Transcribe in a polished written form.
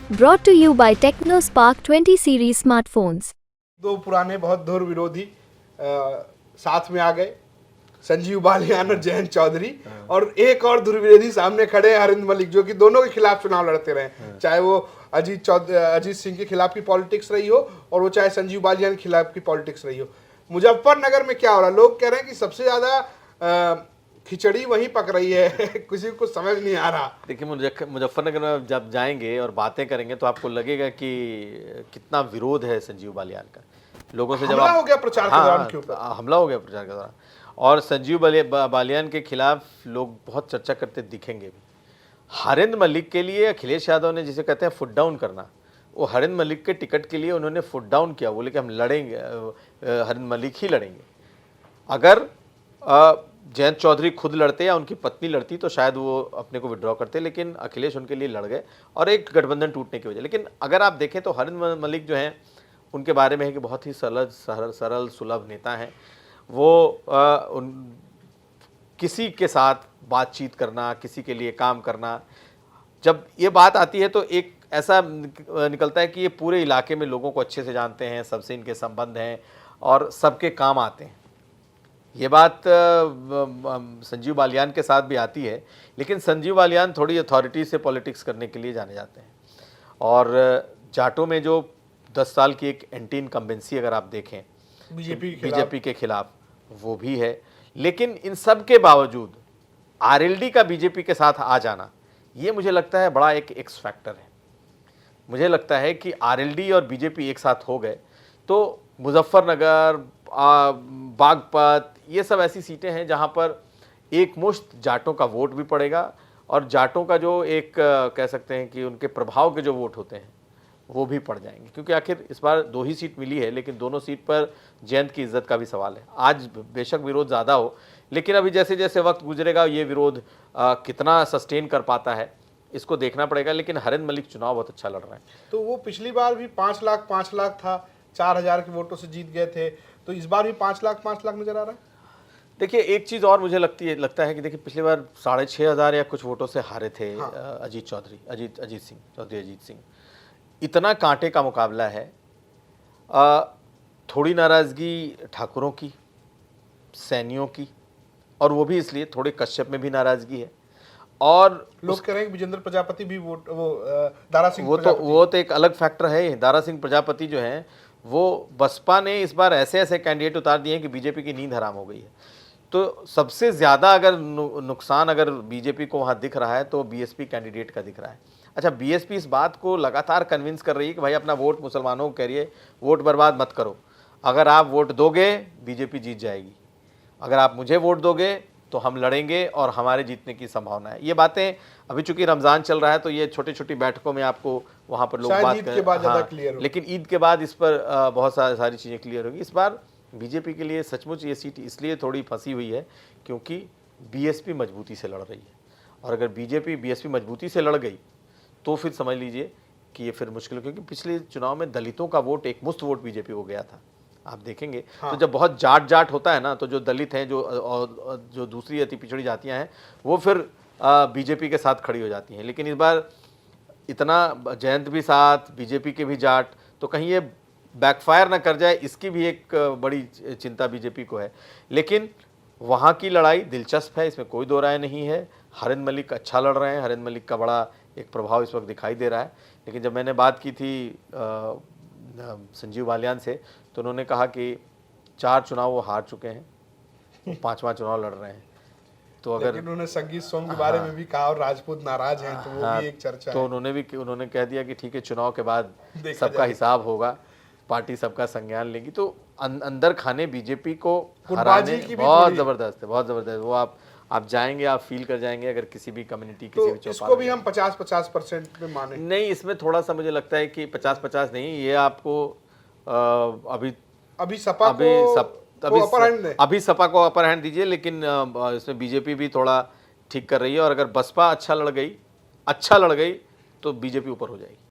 Brought to you by TechnoSpark 20 series smartphones. दो पुराने बहुत धुर विरोधी साथ में आ गए, संजीव बालियान और जयंत चौधरी, और एक और धुर विरोधी सामने खड़े हैं, हरिंद्र मलिक, जो कि दोनों के खिलाफ चुनाव लड़ते रहे, चाहे वो अजीत सिंह के खिलाफ की पॉलिटिक्स रही हो और वो चाहे संजीव बालियान के खिलाफ की पॉलिटिक्स रही हो। मुजफ्फरनगर में क्या हो रहा है? लोग कह रहे हैं कि सबसे ज्यादा खिचड़ी वहीं पक रही है, किसी को समझ नहीं आ रहा। देखिए, मुजफ्फरनगर में जब जाएंगे और बातें करेंगे तो आपको लगेगा कि कितना विरोध है संजीव बालियान का लोगों से। जब हमला हो गया प्रचार के दौरान के ऊपर, हमला हो गया प्रचार के दौरान, और संजीव बालियान के खिलाफ लोग बहुत चर्चा करते दिखेंगे भी। हरिंद्र मलिक के लिए अखिलेश यादव ने जिसे कहते हैं फुट डाउन करना, वो हरिंद्र मलिक के टिकट के लिए उन्होंने फुट डाउन किया, बोले कि हम लड़ेंगे, हरिंद्र मलिक ही लड़ेंगे। अगर जयंत चौधरी खुद लड़ते या उनकी पत्नी लड़ती तो शायद वो अपने को विड्रॉ करते, लेकिन अखिलेश उनके लिए लड़ गए और एक गठबंधन टूटने की वजह। लेकिन अगर आप देखें तो हरिंद्र मलिक जो हैं उनके बारे में है कि बहुत ही सरल सुलभ नेता हैं। वो किसी के साथ बातचीत करना, किसी के लिए काम करना, जब ये बात आती है तो एक ऐसा निकलता है कि ये पूरे इलाके में लोगों को अच्छे से जानते हैं, सबसे इनके संबंध हैं और सबके काम आते हैं। ये बात संजीव बालियान के साथ भी आती है, लेकिन संजीव बालियान थोड़ी अथॉरिटी से पॉलिटिक्स करने के लिए जाने जाते हैं। और जाटों में जो 10 साल की एक एंटी इनकम्बेंसी अगर आप देखें बीजेपी के खिलाफ, वो भी है। लेकिन इन सब के बावजूद आरएलडी का बीजेपी के साथ आ जाना, ये मुझे लगता है बड़ा एक एक्स फैक्टर है। मुझे लगता है कि आरएलडी और बीजेपी एक साथ हो गए तो मुजफ्फरनगर, बागपत, ये सब ऐसी सीटें हैं जहां पर एक मुश्त जाटों का वोट भी पड़ेगा और जाटों का जो एक कह सकते हैं कि उनके प्रभाव के जो वोट होते हैं वो भी पड़ जाएंगे। क्योंकि आखिर इस बार 2 ही सीट मिली है, लेकिन दोनों सीट पर जयंत की इज्जत का भी सवाल है। आज बेशक विरोध ज़्यादा हो, लेकिन अभी जैसे जैसे वक्त गुजरेगा ये विरोध कितना सस्टेन कर पाता है इसको देखना पड़ेगा। लेकिन हरिंद्र मलिक चुनाव बहुत अच्छा लड़ रहे हैं। तो वो पिछली बार भी 5 लाख था, 4000 के वोटों से जीत गए थे, तो इस बार भी 5 लाख नजर आ रहा है। देखिए, लगता है कि देखिए पिछली बार 6500 या कुछ वोटों से हारे थे। हाँ। अजीत सिंह। इतना कांटे का मुकाबला है। थोड़ी नाराजगी ठाकुरों की, सैनियों की, और वो भी इसलिए थोड़े कश्यप में भी नाराजगी है। और लोग कह रहे हैं विजेंद्र प्रजापति भी दारा सिंह, वो तो एक अलग फैक्टर है। दारा सिंह प्रजापति जो हैं वो, बसपा ने इस बार ऐसे ऐसे कैंडिडेट उतार दिए हैं कि बीजेपी की नींद हराम हो गई है। तो सबसे ज़्यादा अगर नुकसान अगर बीजेपी को वहाँ दिख रहा है तो बीएसपी कैंडिडेट का दिख रहा है। अच्छा, बीएसपी इस बात को लगातार कन्विंस कर रही है कि भाई अपना वोट मुसलमानों को कह रही है, वोट बर्बाद मत करो। अगर आप वोट दोगे बीजेपी जीत जाएगी, अगर आप मुझे वोट दोगे तो हम लड़ेंगे और हमारे जीतने की संभावना है। ये बातें अभी चूंकि रमज़ान चल रहा है तो ये छोटी छोटी बैठकों में आपको वहाँ पर लोग बात करें, लेकिन ईद के बाद इस पर बहुत सारी चीज़ें क्लियर होगी। इस बार बीजेपी के लिए सचमुच ये सीट इसलिए थोड़ी फंसी हुई है क्योंकि बीएसपी मजबूती से लड़ रही है, और अगर बीएसपी मजबूती से लड़ गई तो फिर समझ लीजिए कि ये फिर मुश्किल, क्योंकि पिछले चुनाव में दलितों का वोट, एक मुश्त वोट बीजेपी को गया था, आप देखेंगे। हाँ। तो जब बहुत जाट होता है ना, तो जो दलित हैं, जो दूसरी अति पिछड़ी जातियां हैं, वो फिर बीजेपी के साथ खड़ी हो जाती हैं। लेकिन इस बार इतना जयंत भी साथ, बीजेपी के भी जाट, तो कहीं ये बैकफायर ना कर जाए, इसकी भी एक बड़ी चिंता बीजेपी को है। लेकिन वहाँ की लड़ाई दिलचस्प है, इसमें कोई दो राय नहीं है। हरिंद्र मलिक अच्छा लड़ रहे हैं, हरिंद्र मलिक का बड़ा एक प्रभाव इस वक्त दिखाई दे रहा है। लेकिन जब मैंने बात की थी संजीव बालियान से, तो उन्होंने कहा कि 4 चुनाव वो हार चुके हैं, 5वां चुनाव लड़ रहे हैं। तो अगर उन्होंने संगीत सॉन्ग के बारे में भी कहा और राजपूत नाराज हैं, तो वो भी एक चर्चा तो है। उन्होंने कह दिया कि ठीक है, चुनाव के बाद सबका हिसाब होगा, पार्टी सबका संज्ञान लेगी। तो अंदर खाने बीजेपी को हराने बहुत जबरदस्त है। वो आप जाएंगे, आप फील कर जाएंगे अगर किसी भी कम्युनिटी, किसी भी चौपाल। इसको भी हम 50% में माने? नहीं, इसमें थोड़ा सा मुझे लगता है कि 50-50 नहीं, ये आपको अभी सपा को अपर हैंड दीजिए, लेकिन इसमें बीजेपी भी थोड़ा ठीक कर रही है। और अगर बसपा अच्छा लड़ गई तो बीजेपी ऊपर हो जाएगी।